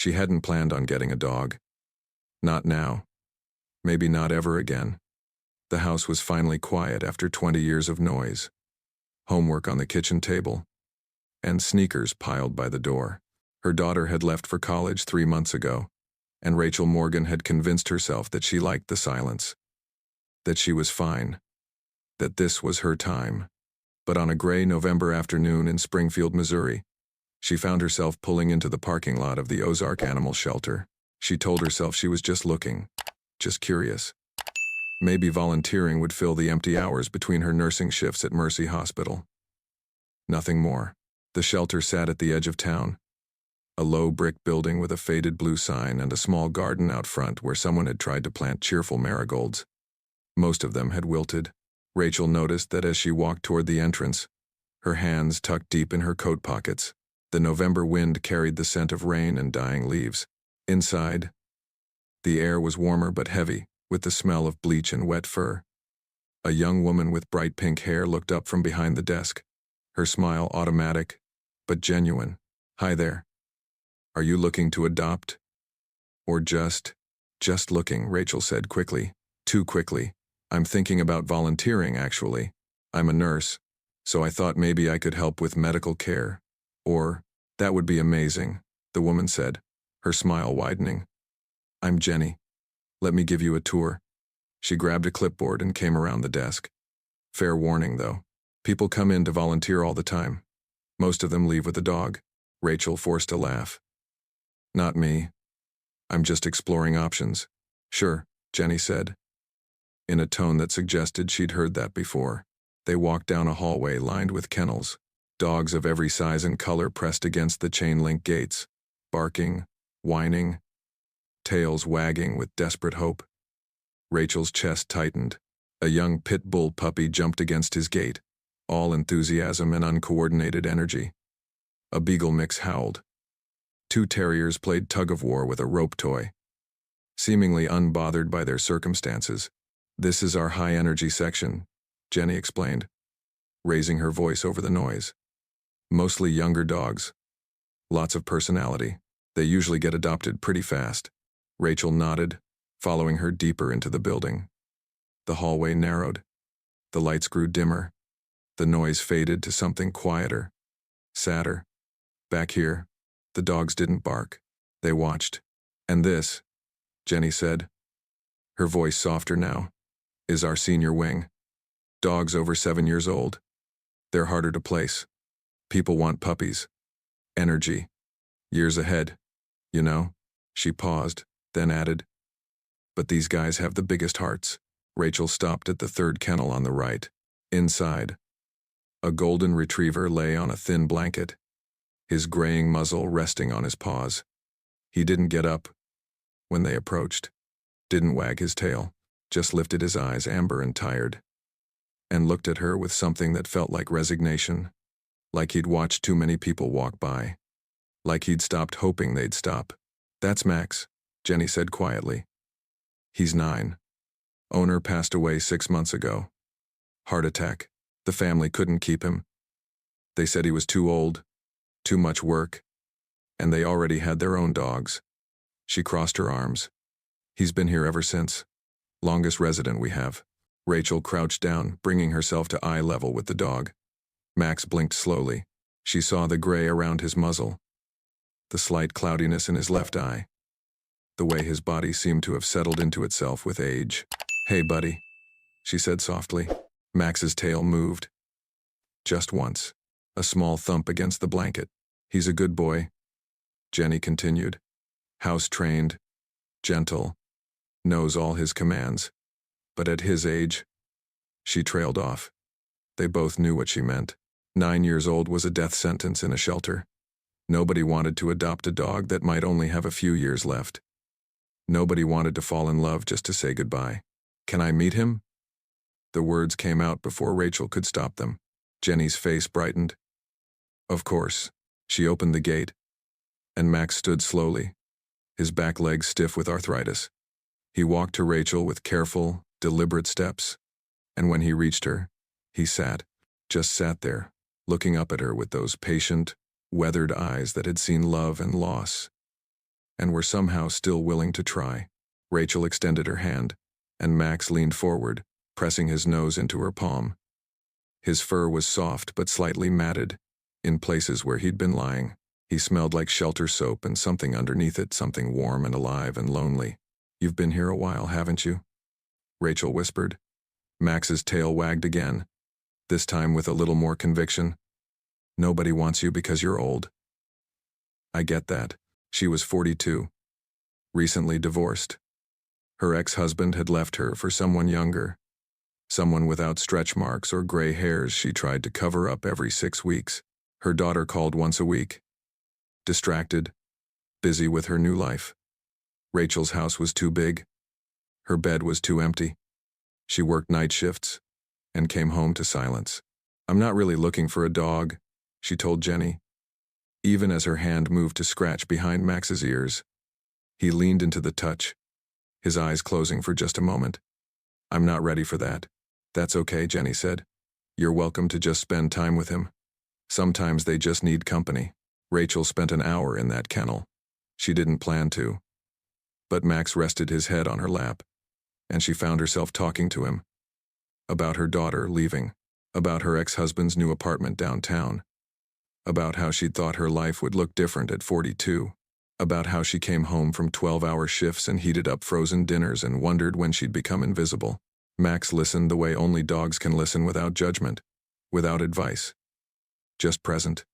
She hadn't planned on getting a dog. Not now. Maybe not ever again. The house was finally quiet after 20 years of noise. Homework on the kitchen table, and sneakers piled by the door. Her daughter had left for college 3 months ago, and Rachel Morgan had convinced herself that she liked the silence, that she was fine, that this was her time. But on a gray November afternoon in Springfield, Missouri, she found herself pulling into the parking lot of the Ozark Animal Shelter. She told herself she was just looking, just curious. Maybe volunteering would fill the empty hours between her nursing shifts at Mercy Hospital. Nothing more. The shelter sat at the edge of town, a low brick building with a faded blue sign and a small garden out front where someone had tried to plant cheerful marigolds. Most of them had wilted. Rachel noticed that as she walked toward the entrance, her hands tucked deep in her coat pockets, the November wind carried the scent of rain and dying leaves. Inside, the air was warmer but heavy, with the smell of bleach and wet fur. A young woman with bright pink hair looked up from behind the desk, her smile automatic, but genuine. "Hi there. Are you looking to adopt? Or just looking?" Rachel said quickly. Too quickly. "I'm thinking about volunteering, actually. I'm a nurse, so I thought maybe I could help with medical care. Or, that would be amazing," the woman said, her smile widening. "I'm Jenny. Let me give you a tour." She grabbed a clipboard and came around the desk. "Fair warning, though. People come in to volunteer all the time. Most of them leave with a dog." Rachel forced a laugh. "Not me. I'm just exploring options." "Sure," Jenny said, in a tone that suggested she'd heard that before. They walked down a hallway lined with kennels, dogs of every size and color pressed against the chain-link gates, barking, whining, tails wagging with desperate hope. Rachel's chest tightened. A young pit bull puppy jumped against his gate, all enthusiasm and uncoordinated energy. A beagle mix howled. 2 terriers played tug-of-war with a rope toy, seemingly unbothered by their circumstances. "This is our high-energy section," Jenny explained, raising her voice over the noise. "Mostly younger dogs. Lots of personality. They usually get adopted pretty fast." Rachel nodded, following her deeper into the building. The hallway narrowed. The lights grew dimmer. The noise faded to something quieter, sadder. Back here, the dogs didn't bark. They watched. "And this," Jenny said, her voice softer now, "is our senior wing. Dogs over 7 years old. They're harder to place. People want puppies. Energy. Years ahead. You know?" She paused, then added, "But these guys have the biggest hearts." Rachel stopped at the third kennel on the right. Inside, a golden retriever lay on a thin blanket, his graying muzzle resting on his paws. He didn't get up when they approached, didn't wag his tail, just lifted his eyes, amber and tired, and looked at her with something that felt like resignation, like he'd watched too many people walk by, like he'd stopped hoping they'd stop. "That's Max," Jenny said quietly. "He's 9. Owner passed away 6 months ago. Heart attack. The family couldn't keep him. They said he was too old, too much work, and they already had their own dogs." She crossed her arms. "He's been here ever since. Longest resident we have." Rachel crouched down, bringing herself to eye level with the dog. Max blinked slowly. She saw the gray around his muzzle, the slight cloudiness in his left eye, the way his body seemed to have settled into itself with age. "Hey, buddy," she said softly. Max's tail moved. Just once. A small thump against the blanket. "He's a good boy," Jenny continued. "House-trained, gentle, knows all his commands. But at his age..." She trailed off. They both knew what she meant. 9 years old was a death sentence in a shelter. Nobody wanted to adopt a dog that might only have a few years left. Nobody wanted to fall in love just to say goodbye. "Can I meet him?" The words came out before Rachel could stop them. Jenny's face brightened. "Of course." She opened the gate, and Max stood slowly, his back legs stiff with arthritis. He walked to Rachel with careful, deliberate steps, and when he reached her, he just sat there, looking up at her with those patient, weathered eyes that had seen love and loss, and were somehow still willing to try. Rachel extended her hand, and Max leaned forward, pressing his nose into her palm. His fur was soft but slightly matted, in places where he'd been lying. He smelled like shelter soap and something underneath it, something warm and alive and lonely. "You've been here a while, haven't you?" Rachel whispered. Max's tail wagged again, this time with a little more conviction. "Nobody wants you because you're old." "I get that." She was 42, recently divorced. Her ex-husband had left her for someone younger, someone without stretch marks or gray hairs she tried to cover up every 6 weeks. Her daughter called once a week, distracted, busy with her new life. Rachel's house was too big. Her bed was too empty. She worked night shifts and came home to silence. "I'm not really looking for a dog," she told Jenny, even as her hand moved to scratch behind Max's ears. He leaned into the touch, his eyes closing for just a moment. "I'm not ready for that." "That's okay," Jenny said. "You're welcome to just spend time with him. Sometimes they just need company." Rachel spent an hour in that kennel. She didn't plan to. But Max rested his head on her lap, and she found herself talking to him. About her daughter leaving, about her ex-husband's new apartment downtown, about how she'd thought her life would look different at 42, about how she came home from 12-hour shifts and heated up frozen dinners and wondered when she'd become invisible. Max listened the way only dogs can listen, without judgment, without advice. Just present.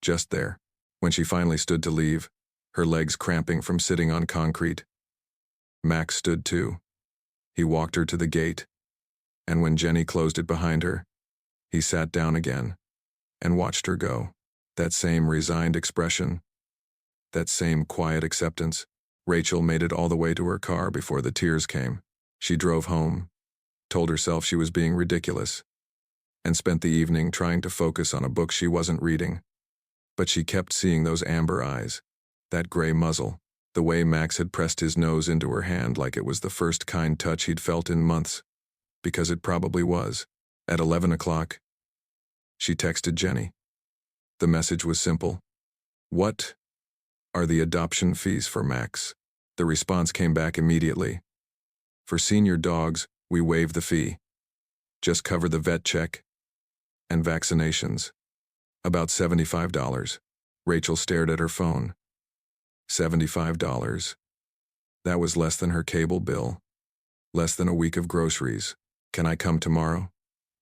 Just there. When she finally stood to leave, her legs cramping from sitting on concrete, Max stood too. He walked her to the gate, and when Jenny closed it behind her, he sat down again and watched her go. That same resigned expression, that same quiet acceptance. Rachel made it all the way to her car before the tears came. She drove home, told herself she was being ridiculous, and spent the evening trying to focus on a book she wasn't reading. But she kept seeing those amber eyes, that gray muzzle, the way Max had pressed his nose into her hand like it was the first kind touch he'd felt in months, because it probably was. At 11 o'clock, she texted Jenny. The message was simple. "What are the adoption fees for Max?" The response came back immediately. "For senior dogs, we waive the fee. Just cover the vet check and vaccinations. About $75. Rachel stared at her phone. $75. That was less than her cable bill, less than a week of groceries. "Can I come tomorrow?"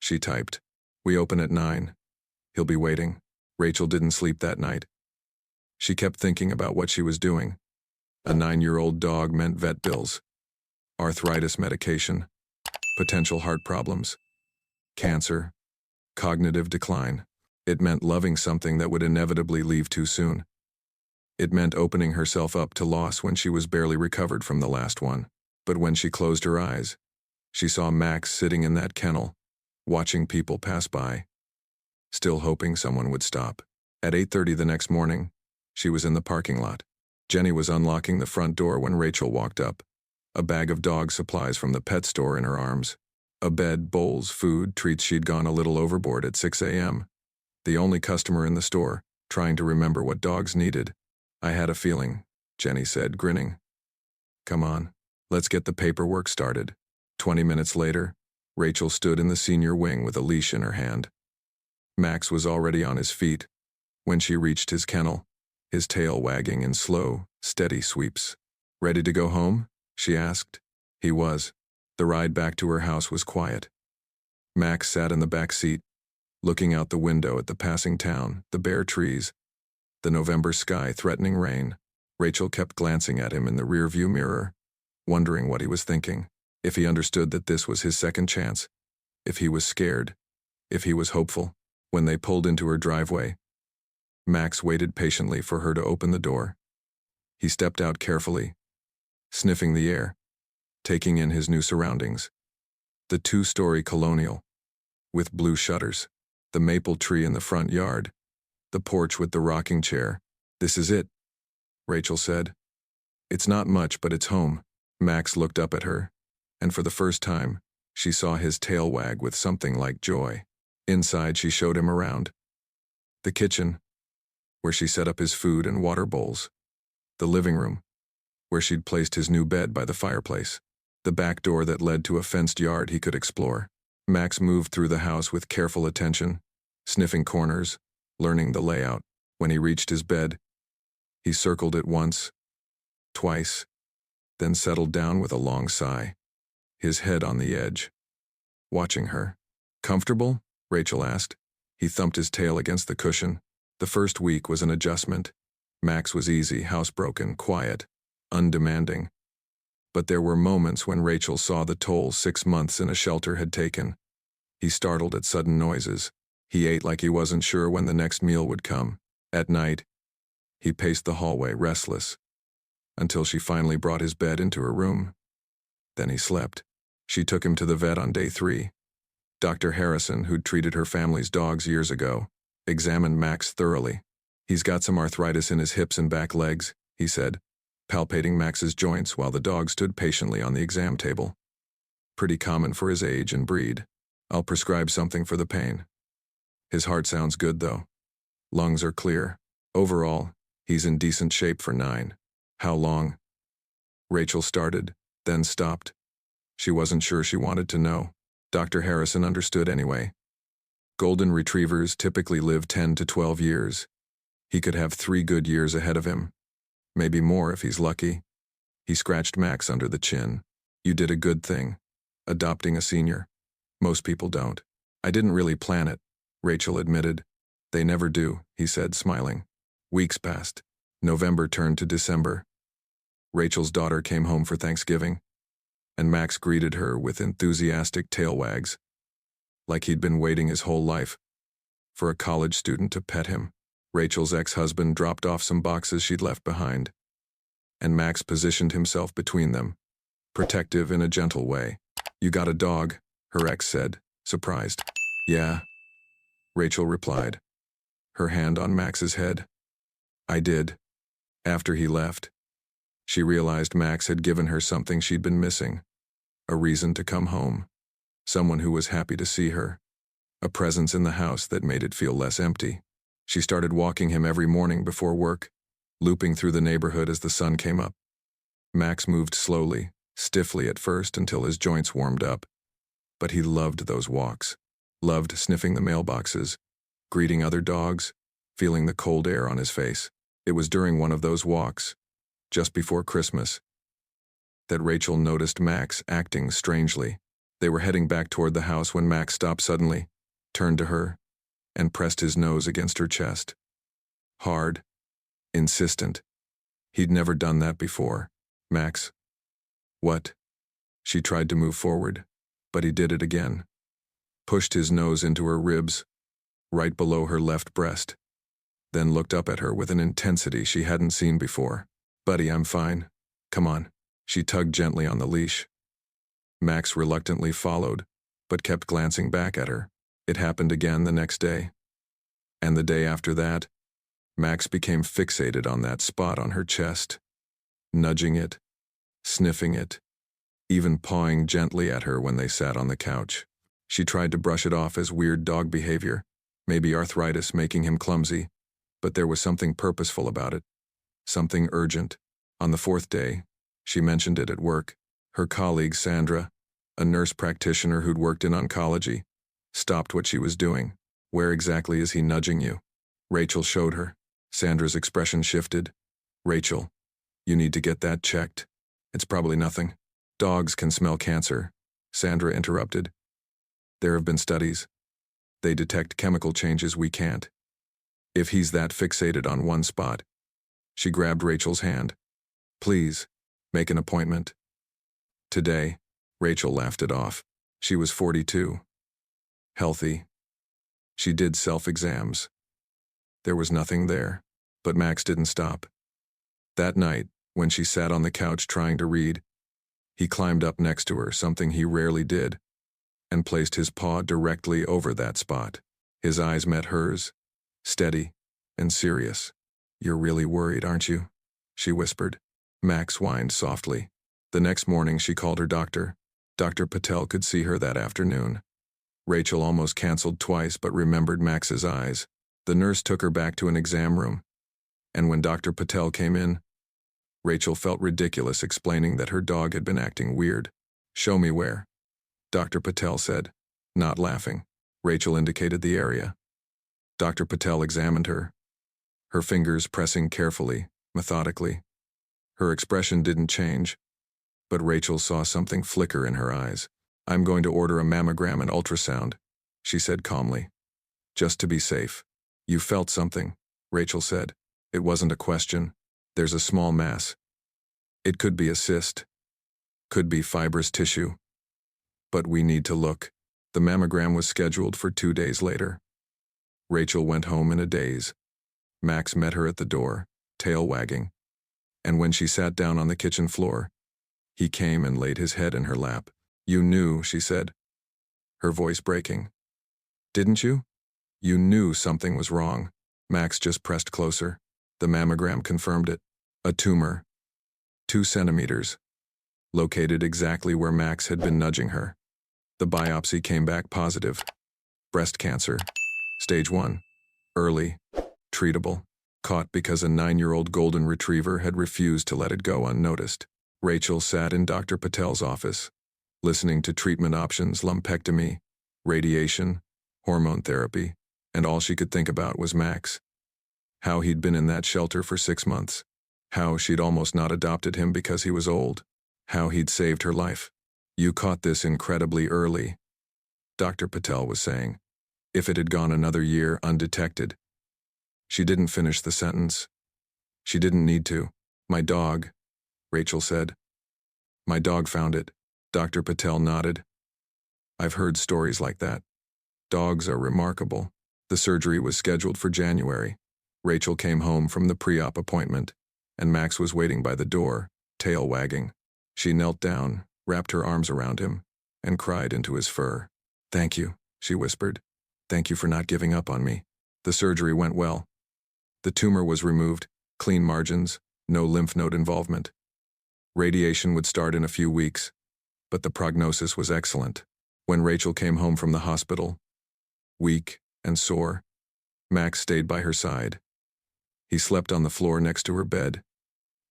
she typed. "We open at 9. He'll be waiting." Rachel didn't sleep that night. She kept thinking about what she was doing. A 9-year-old dog meant vet bills, arthritis medication, potential heart problems, cancer, cognitive decline. It meant loving something that would inevitably leave too soon. It meant opening herself up to loss when she was barely recovered from the last one. But when she closed her eyes, she saw Max sitting in that kennel, watching people pass by, still hoping someone would stop. At 8:30 the next morning, she was in the parking lot. Jenny was unlocking the front door when Rachel walked up, a bag of dog supplies from the pet store in her arms. A bed, bowls, food, treats. She'd gone a little overboard at 6 a.m. The only customer in the store, trying to remember what dogs needed. "I had a feeling," Jenny said, grinning. "Come on, let's get the paperwork started." 20 minutes later, Rachel stood in the senior wing with a leash in her hand. Max was already on his feet when she reached his kennel, his tail wagging in slow, steady sweeps. "Ready to go home?" she asked. He was. The ride back to her house was quiet. Max sat in the back seat, looking out the window at the passing town, the bare trees, the November sky threatening rain. Rachel kept glancing at him in the rearview mirror, wondering what he was thinking, if he understood that this was his second chance, if he was scared, if he was hopeful. When they pulled into her driveway, Max waited patiently for her to open the door. He stepped out carefully, sniffing the air, taking in his new surroundings. The 2-story colonial, with blue shutters, the maple tree in the front yard, the porch with the rocking chair. "This is it," Rachel said. "It's not much, but it's home." Max looked up at her, and for the first time, she saw his tail wag with something like joy. Inside, she showed him around. The kitchen, where she set up his food and water bowls. the living room, where she'd placed his new bed by the fireplace, the back door that led to a fenced yard he could explore. Max moved through the house with careful attention, sniffing corners, learning the layout. When he reached his bed, he circled it once, twice, then settled down with a long sigh, his head on the edge, watching her. "Comfortable?" Rachel asked. He thumped his tail against the cushion. The first week was an adjustment. Max was easy, housebroken, quiet, undemanding. But there were moments when Rachel saw the toll 6 months in a shelter had taken. He startled at sudden noises. He ate like he wasn't sure when the next meal would come. At night, he paced the hallway, restless, until she finally brought his bed into her room. Then he slept. She took him to the vet on day 3. Dr. Harrison, who'd treated her family's dogs years ago, examined Max thoroughly. "He's got some arthritis in his hips and back legs," he said, palpating Max's joints while the dog stood patiently on the exam table. "Pretty common for his age and breed. I'll prescribe something for the pain. His heart sounds good, though. Lungs are clear. Overall, he's in decent shape for 9. How long?" Rachel started, then stopped. She wasn't sure she wanted to know. Dr. Harrison understood anyway. Golden retrievers typically live 10 to 12 years. He could have 3 good years ahead of him. Maybe more if he's lucky. He scratched Max under the chin. "You did a good thing, adopting a senior. Most people don't." "I didn't really plan it," Rachel admitted. "They never do," he said, smiling. Weeks passed. November turned to December. Rachel's daughter came home for Thanksgiving, and Max greeted her with enthusiastic tail wags, like he'd been waiting his whole life for a college student to pet him. Rachel's ex-husband dropped off some boxes she'd left behind, and Max positioned himself between them, protective in a gentle way. "You got a dog?" her ex said, surprised. "Yeah," Rachel replied, her hand on Max's head. "I did." After he left, she realized Max had given her something she'd been missing. A reason to come home. Someone who was happy to see her. A presence in the house that made it feel less empty. She started walking him every morning before work, looping through the neighborhood as the sun came up. Max moved slowly, stiffly at first until his joints warmed up. But he loved those walks. Loved sniffing the mailboxes, greeting other dogs, feeling the cold air on his face. It was during one of those walks, just before Christmas, that Rachel noticed Max acting strangely. They were heading back toward the house when Max stopped suddenly, turned to her, and pressed his nose against her chest. Hard, insistent. He'd never done that before. "Max." "What?" She tried to move forward, but he did it again. Pushed his nose into her ribs, right below her left breast, then looked up at her with an intensity she hadn't seen before. "Buddy, I'm fine. Come on." She tugged gently on the leash. Max reluctantly followed, but kept glancing back at her. It happened again the next day. And the day after that, Max became fixated on that spot on her chest, nudging it, sniffing it, even pawing gently at her when they sat on the couch. She tried to brush it off as weird dog behavior, maybe arthritis making him clumsy, but there was something purposeful about it, something urgent. On the 4th day, she mentioned it at work. Her colleague, Sandra, a nurse practitioner who'd worked in oncology, stopped what she was doing. "Where exactly is he nudging you?" Rachel showed her. Sandra's expression shifted. "Rachel, you need to get that checked. It's probably nothing." "Dogs can smell cancer," Sandra interrupted. "There have been studies. They detect chemical changes we can't. If he's that fixated on one spot." She grabbed Rachel's hand. "Please, make an appointment." Today, Rachel laughed it off. She was 42. Healthy. She did self-exams. There was nothing there, but Max didn't stop. That night, when she sat on the couch trying to read, he climbed up next to her, something he rarely did, and placed his paw directly over that spot. His eyes met hers, steady and serious. "You're really worried, aren't you?" she whispered. Max whined softly. The next morning she called her doctor. Dr. Patel could see her that afternoon. Rachel almost canceled twice but remembered Max's eyes. The nurse took her back to an exam room, and when Dr. Patel came in, Rachel felt ridiculous explaining that her dog had been acting weird. "Show me where," Dr. Patel said, not laughing. Rachel indicated the area. Dr. Patel examined her, her fingers pressing carefully, methodically. Her expression didn't change, but Rachel saw something flicker in her eyes. "I'm going to order a mammogram and ultrasound," she said calmly. "Just to be safe." "You felt something," Rachel said. "It wasn't a question. There's a small mass. It could be a cyst. Could be fibrous tissue. But we need to look." The mammogram was scheduled for 2 days later. Rachel went home in a daze. Max met her at the door, tail wagging. And when she sat down on the kitchen floor, he came and laid his head in her lap. "You knew," she said, her voice breaking. "Didn't you? You knew something was wrong." Max just pressed closer. The mammogram confirmed it. A tumor. 2 centimeters. Located exactly where Max had been nudging her. The biopsy came back positive. Breast cancer. Stage 1. Early. Treatable. Caught because a 9-year-old golden retriever had refused to let it go unnoticed. Rachel sat in Dr. Patel's office, listening to treatment options, lumpectomy, radiation, hormone therapy, and all she could think about was Max. How he'd been in that shelter for 6 months. How she'd almost not adopted him because he was old. How he'd saved her life. "You caught this incredibly early," Dr. Patel was saying. "If it had gone another year undetected." She didn't finish the sentence. She didn't need to. "My dog," Rachel said. "My dog found it." Dr. Patel nodded. "I've heard stories like that. Dogs are remarkable." The surgery was scheduled for January. Rachel came home from the pre-op appointment, and Max was waiting by the door, tail wagging. She knelt down, wrapped her arms around him, and cried into his fur. "Thank you," she whispered. "Thank you for not giving up on me." The surgery went well. The tumor was removed, clean margins, no lymph node involvement. Radiation would start in a few weeks, but the prognosis was excellent. When Rachel came home from the hospital, weak and sore, Max stayed by her side. He slept on the floor next to her bed.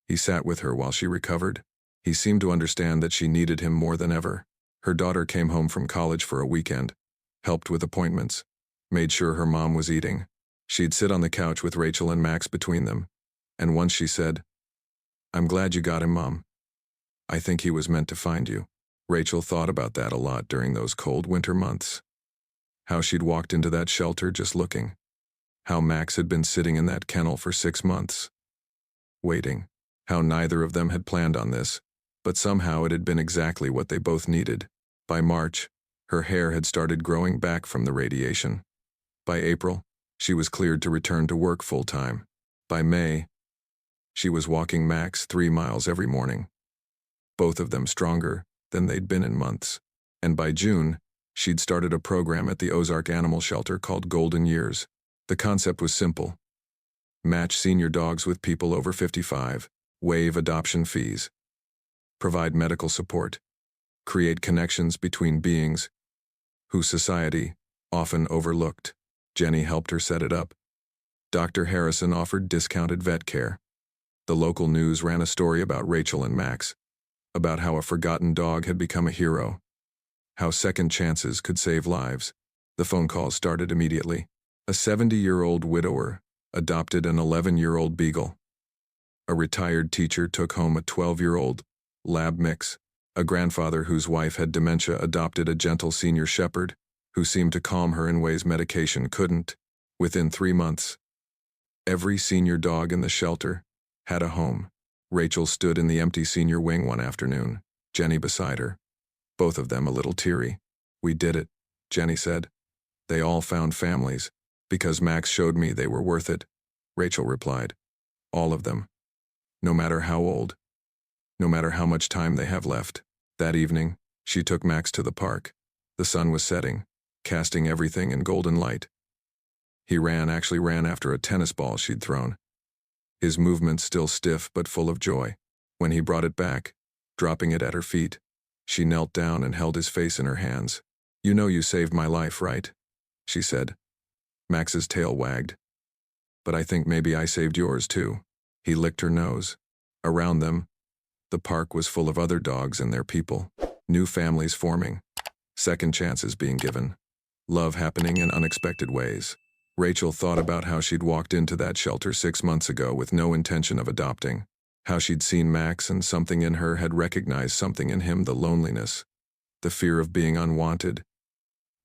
He sat with her while she recovered. He seemed to understand that she needed him more than ever. Her daughter came home from college for a weekend, helped with appointments, made sure her mom was eating. She'd sit on the couch with Rachel and Max between them, and once she said, "I'm glad you got him, Mom. I think he was meant to find you." Rachel thought about that a lot during those cold winter months. How she'd walked into that shelter just looking. How Max had been sitting in that kennel for 6 months, waiting. How neither of them had planned on this, but somehow it had been exactly what they both needed. By March, her hair had started growing back from the radiation. By April, she was cleared to return to work full-time. By May, she was walking Max 3 miles every morning, both of them stronger than they'd been in months. And by June, she'd started a program at the Ozark Animal Shelter called Golden Years. The concept was simple. Match senior dogs with people over 55, waive adoption fees, provide medical support, create connections between beings whose society often overlooked. Jenny helped her set it up. Dr. Harrison offered discounted vet care. The local news ran a story about Rachel and Max, about how a forgotten dog had become a hero, how second chances could save lives. The phone calls started immediately. A 70-year-old widower adopted an 11-year-old beagle. A retired teacher took home a 12-year-old lab mix. A grandfather whose wife had dementia adopted a gentle senior shepherd who seemed to calm her in ways medication couldn't. Within 3 months, every senior dog in the shelter had a home. Rachel stood in the empty senior wing one afternoon, Jenny beside her, both of them a little teary. "We did it," Jenny said. "They all found families, because Max showed me they were worth it," Rachel replied. "All of them. No matter how old. No matter how much time they have left." That evening, she took Max to the park. The sun was setting, casting everything in golden light. He actually ran after a tennis ball she'd thrown, his movements still stiff but full of joy. When he brought it back, dropping it at her feet, she knelt down and held his face in her hands. "You know you saved my life, right?" she said. Max's tail wagged. "But I think maybe I saved yours too." He licked her nose. Around them, the park was full of other dogs and their people. New families forming. Second chances being given. Love happening in unexpected ways. Rachel thought about how she'd walked into that shelter 6 months ago with no intention of adopting. How she'd seen Max and something in her had recognized something in him, the loneliness, the fear of being unwanted,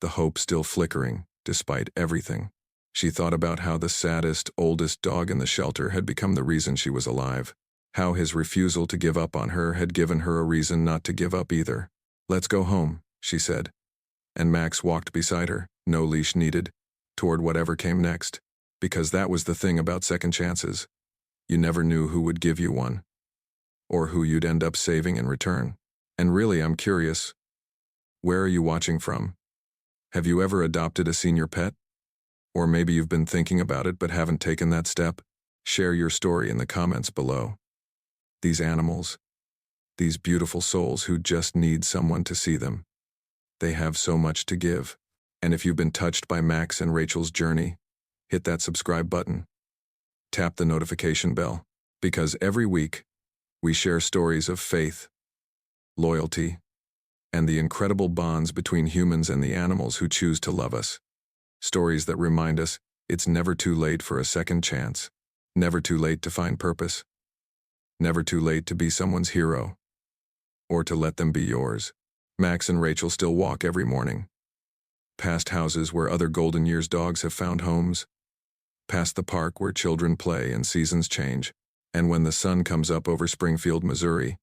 the hope still flickering, despite everything. She thought about how the saddest, oldest dog in the shelter had become the reason she was alive. How his refusal to give up on her had given her a reason not to give up either. "Let's go home," she said. And Max walked beside her, no leash needed, toward whatever came next. Because that was the thing about second chances. You never knew who would give you one, or who you'd end up saving in return. And really, I'm curious, where are you watching from? Have you ever adopted a senior pet? Or maybe you've been thinking about it but haven't taken that step? Share your story in the comments below. These animals, these beautiful souls who just need someone to see them. They have so much to give. And if you've been touched by Max and Rachel's journey, hit that subscribe button. Tap the notification bell, because every week, we share stories of faith, loyalty, and the incredible bonds between humans and the animals who choose to love us. Stories that remind us it's never too late for a second chance, never too late to find purpose, never too late to be someone's hero, or to let them be yours. Max and Rachel still walk every morning, past houses where other Golden Years dogs have found homes, past the park where children play and seasons change, and when the sun comes up over Springfield, Missouri,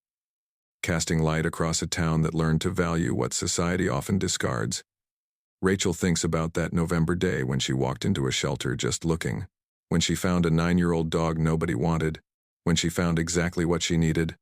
casting light across a town that learned to value what society often discards, Rachel thinks about that November day when she walked into a shelter just looking, when she found a 9-year-old dog nobody wanted, when she found exactly what she needed,